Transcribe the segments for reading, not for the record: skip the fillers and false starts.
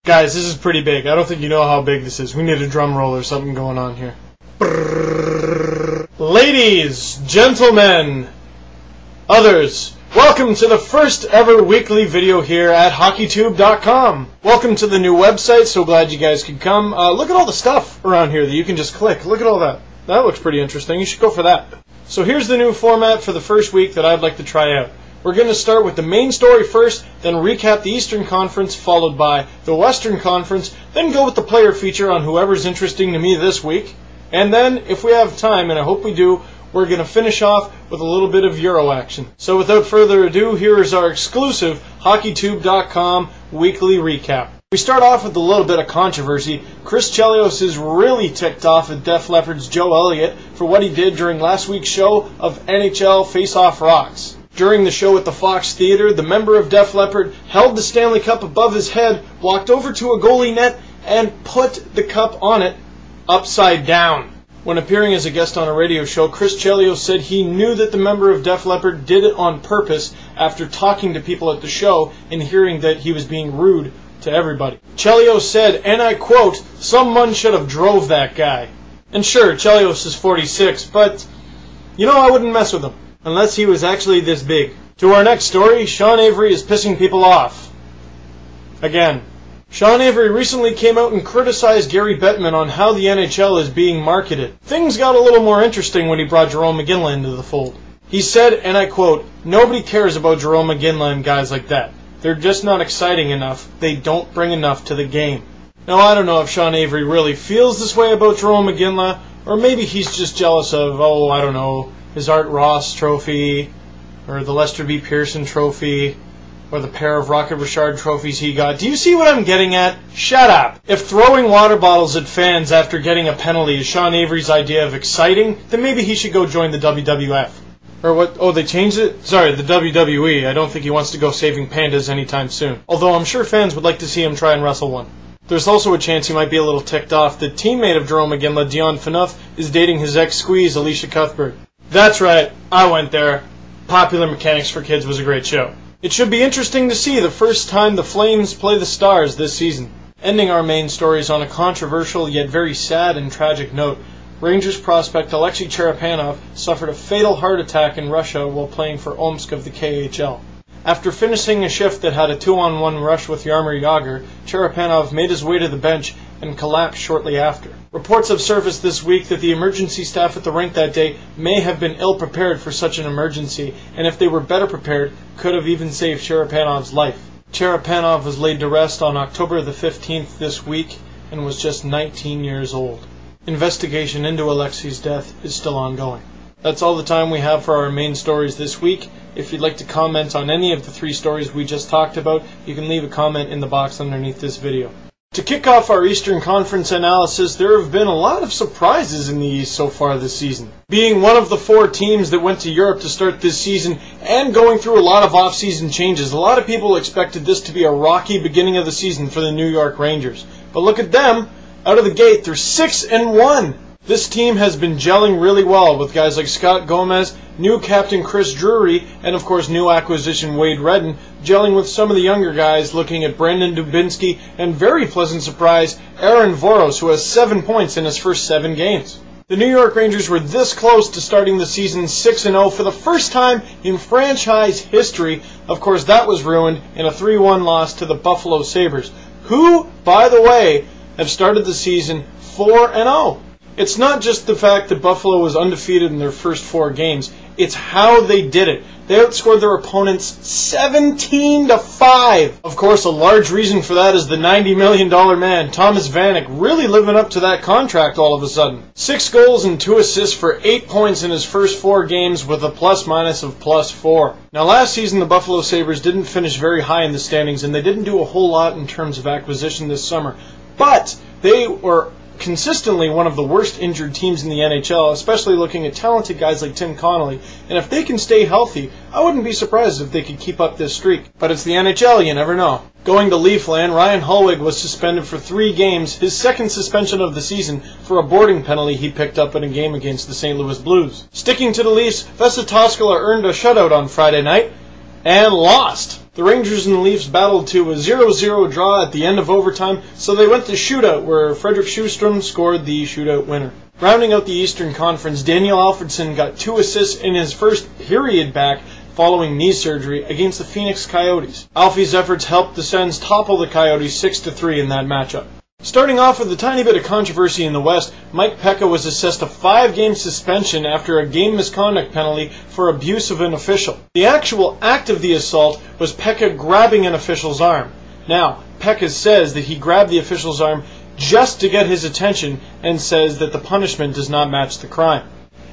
Guys, this is pretty big. I don't think you know how big this is. We need a drum roll or something going on here. Ladies, gentlemen, others, welcome to the first ever weekly video here at HockeyTube.com. Welcome to the new website. So glad you guys could come. Look at all the stuff around here that you can just click. Look at all that. That looks pretty interesting. You should go for that. So here's the new format for the first week that I'd like to try out. We're going to start with the main story first, then recap the Eastern Conference, followed by the Western Conference, then go with the player feature on whoever's interesting to me this week. And then, if we have time, and I hope we do, we're going to finish off with a little bit of Euro action. So without further ado, here is our exclusive HockeyTube.com weekly recap. We start off with a little bit of controversy. Chris Chelios is really ticked off at Def Leppard's Joe Elliott for what he did during last week's show of NHL Face-Off Rocks. During the show at the Fox Theater, the member of Def Leppard held the Stanley Cup above his head, walked over to a goalie net, and put the cup on it upside down. When appearing as a guest on a radio show, Chris Chelios said he knew that the member of Def Leppard did it on purpose after talking to people at the show and hearing that he was being rude to everybody. Chelios said, and I quote, "Someone should have drove that guy." And sure, Chelios is 46, but, I wouldn't mess with him. Unless he was actually this big. To our next story, Sean Avery is pissing people off. Again. Sean Avery recently came out and criticized Gary Bettman on how the NHL is being marketed. Things got a little more interesting when he brought Jarome Iginla into the fold. He said, and I quote, "Nobody cares about Jarome Iginla and guys like that. They're just not exciting enough. They don't bring enough to the game." Now, I don't know if Sean Avery really feels this way about Jarome Iginla, or maybe he's just jealous of, his Art Ross trophy, or the Lester B. Pearson trophy, or the pair of Rocket Richard trophies he got. Do you see what I'm getting at? Shut up! If throwing water bottles at fans after getting a penalty is Sean Avery's idea of exciting, then maybe he should go join the WWF. Or what? Oh, they changed it? Sorry, the WWE. I don't think he wants to go saving pandas anytime soon. Although I'm sure fans would like to see him try and wrestle one. There's also a chance he might be a little ticked off that teammate of Jarome Iginla, Dion Phaneuf, is dating his ex-squeeze, Alicia Cuthbert. That's right, I went there. Popular Mechanics for Kids was a great show. It should be interesting to see the first time the Flames play the Stars this season. Ending our main stories on a controversial yet very sad and tragic note, Rangers prospect Alexei Cherepanov suffered a fatal heart attack in Russia while playing for Omsk of the KHL. After finishing a shift that had a 2-on-1 rush with Jaromir Jagr, Cherepanov made his way to the bench and collapsed shortly after. Reports have surfaced this week that the emergency staff at the rink that day may have been ill-prepared for such an emergency, and if they were better prepared, could have even saved Cherepanov's life. Cherepanov was laid to rest on October the 15th this week and was just 19 years old. Investigation into Alexei's death is still ongoing. That's all the time we have for our main stories this week. If you'd like to comment on any of the three stories we just talked about, you can leave a comment in the box underneath this video. To kick off our Eastern Conference analysis, there have been a lot of surprises in the East so far this season. Being one of the four teams that went to Europe to start this season and going through a lot of off-season changes, a lot of people expected this to be a rocky beginning of the season for the New York Rangers. But look at them. Out of the gate, they're 6-1. This team has been gelling really well with guys like Scott Gomez, new captain Chris Drury, and of course new acquisition Wade Redden, gelling with some of the younger guys looking at Brandon Dubinsky and very pleasant surprise Aaron Voros, who has 7 points in his first 7 games. The New York Rangers were this close to starting the season 6-0 for the first time in franchise history. Of course, that was ruined in a 3-1 loss to the Buffalo Sabres, who, by the way, have started the season 4-0. It's not just the fact that Buffalo was undefeated in their first 4 games, it's how they did it. They outscored their opponents 17-5. Of course, a large reason for that is the $90 million man, Thomas Vanek, really living up to that contract all of a sudden. 6 goals and 2 assists for 8 points in his first 4 games with a plus-minus of +4. Now, last season, the Buffalo Sabres didn't finish very high in the standings, and they didn't do a whole lot in terms of acquisition this summer. But they were consistently one of the worst injured teams in the NHL, especially looking at talented guys like Tim Connolly. And if they can stay healthy, I wouldn't be surprised if they could keep up this streak. But it's the NHL, you never know. Going to Leafland, Ryan Hullweg was suspended for 3 games, his second suspension of the season, for a boarding penalty he picked up in a game against the St. Louis Blues. Sticking to the Leafs, Vesa Toskala earned a shutout on Friday night, and lost. The Rangers and the Leafs battled to a 0-0 draw at the end of overtime, so they went to shootout, where Fredrik Sjöström scored the shootout winner. Rounding out the Eastern Conference, Daniel Alfredsson got 2 assists in his first period back following knee surgery against the Phoenix Coyotes. Alfie's efforts helped the Sens topple the Coyotes 6-3 in that matchup. Starting off with a tiny bit of controversy in the West, Mike Peca was assessed a 5-game suspension after a game misconduct penalty for abuse of an official. The actual act of the assault was Peca grabbing an official's arm. Now, Peca says that he grabbed the official's arm just to get his attention and says that the punishment does not match the crime.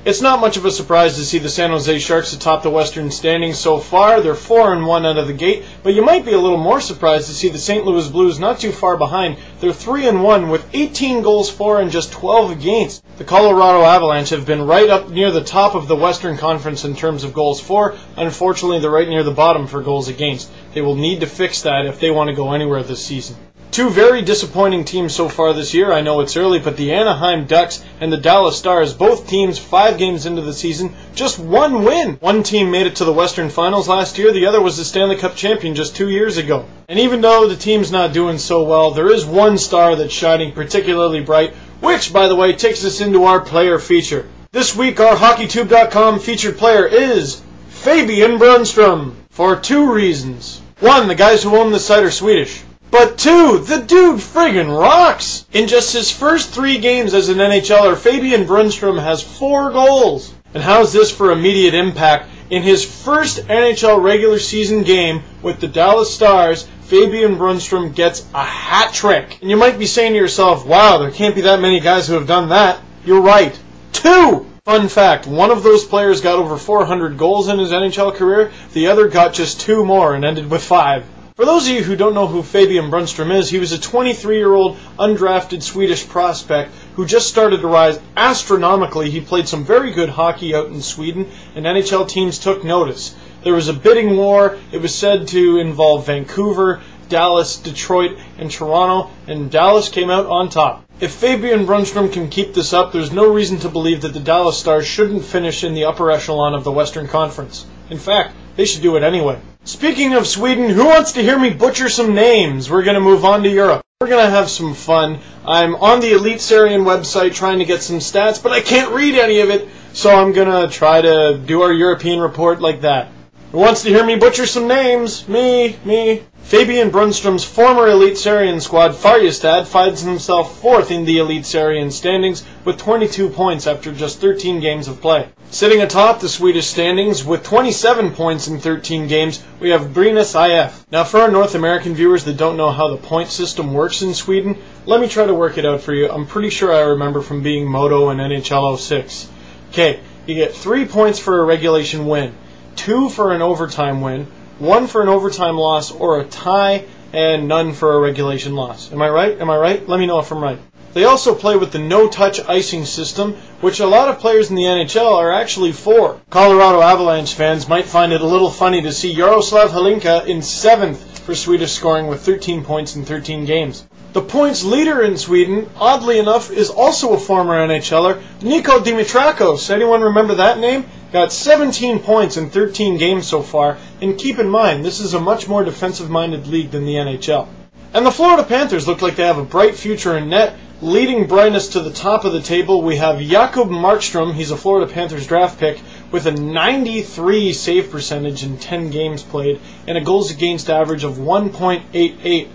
It's not much of a surprise to see the San Jose Sharks atop the Western standings so far. They're 4-1 out of the gate, but you might be a little more surprised to see the St. Louis Blues not too far behind. They're 3-1 with 18 goals for and just 12 against. The Colorado Avalanche have been right up near the top of the Western Conference in terms of goals for. Unfortunately, they're right near the bottom for goals against. They will need to fix that if they want to go anywhere this season. 2 very disappointing teams so far this year. I know it's early, but the Anaheim Ducks and the Dallas Stars, both teams 5 games into the season, just 1 win. One team made it to the Western Finals last year, the other was the Stanley Cup champion just 2 years ago. And even though the team's not doing so well, there is one star that's shining particularly bright, which, by the way, takes us into our player feature. This week, our HockeyTube.com featured player is Fabian Brunstrom, for 2 reasons. 1, the guys who own the site are Swedish. But 2, the dude friggin' rocks! In just his first 3 games as an NHLer, Fabian Brunstrom has 4 goals. And how's this for immediate impact? In his first NHL regular season game with the Dallas Stars, Fabian Brunstrom gets a hat trick. And you might be saying to yourself, wow, there can't be that many guys who have done that. You're right. 2! Fun fact, one of those players got over 400 goals in his NHL career, the other got just 2 more and ended with 5. For those of you who don't know who Fabian Brunstrom is, he was a 23-year-old undrafted Swedish prospect who just started to rise astronomically. He played some very good hockey out in Sweden, and NHL teams took notice. There was a bidding war. It was said to involve Vancouver, Dallas, Detroit, and Toronto, and Dallas came out on top. If Fabian Brunstrom can keep this up, there's no reason to believe that the Dallas Stars shouldn't finish in the upper echelon of the Western Conference. In fact, they should do it anyway. Speaking of Sweden, who wants to hear me butcher some names? We're going to move on to Europe. We're going to have some fun. I'm on the Elitserien website trying to get some stats, but I can't read any of it, so I'm going to try to do our European report like that. Who wants to hear me butcher some names? Me. Fabian Brunstrom's former Elitserien squad, Färjestad, finds himself 4th in the Elitserien standings with 22 points after just 13 games of play. Sitting atop the Swedish standings with 27 points in 13 games, we have Brynäs IF. Now, for our North American viewers that don't know how the point system works in Sweden, let me try to work it out for you. I'm pretty sure I remember from being Moto and NHL 06. Okay, you get 3 points for a regulation win, 2 for an overtime win, 1 for an overtime loss or a tie, and none for a regulation loss. Am I right? Let me know if I'm right. They also play with the no-touch icing system, which a lot of players in the NHL are actually for. Colorado Avalanche fans might find it a little funny to see Jaroslav Halinka in 7th for Swedish scoring with 13 points in 13 games. The points leader in Sweden, oddly enough, is also a former NHLer, Niko Dimitrakos. Anyone remember that name? Got 17 points in 13 games so far, and keep in mind, this is a much more defensive-minded league than the NHL. And the Florida Panthers look like they have a bright future in net. Leading Brynäs to the top of the table, we have Jakob Markstrom. He's a Florida Panthers draft pick with a 93 save percentage in 10 games played and a goals against average of 1.88.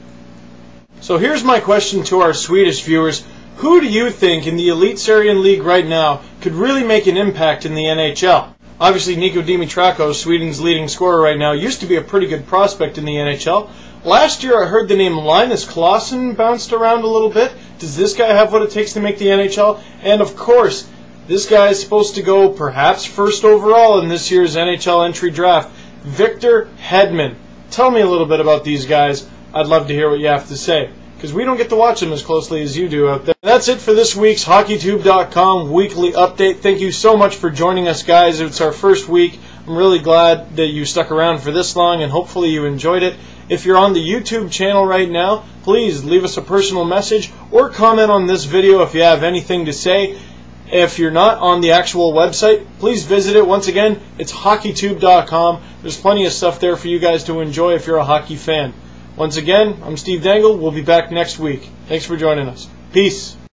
So here's my question to our Swedish viewers. Who do you think in the Elitserien League right now could really make an impact in the NHL? Obviously, Niko Dimitrakos, Sweden's leading scorer right now, used to be a pretty good prospect in the NHL. Last year, I heard the name Linus Klassen bounced around a little bit. Does this guy have what it takes to make the NHL? And of course, this guy is supposed to go perhaps first overall in this year's NHL entry draft, Victor Hedman. Tell me a little bit about these guys. I'd love to hear what you have to say, because we don't get to watch them as closely as you do out there. That's it for this week's HockeyTube.com weekly update. Thank you so much for joining us, guys. It's our first week. I'm really glad that you stuck around for this long, and hopefully you enjoyed it. If you're on the YouTube channel right now, please leave us a personal message or comment on this video if you have anything to say. If you're not on the actual website, please visit it. Once again, it's HockeyTube.com. There's plenty of stuff there for you guys to enjoy if you're a hockey fan. Once again, I'm Steve Dangle. We'll be back next week. Thanks for joining us. Peace.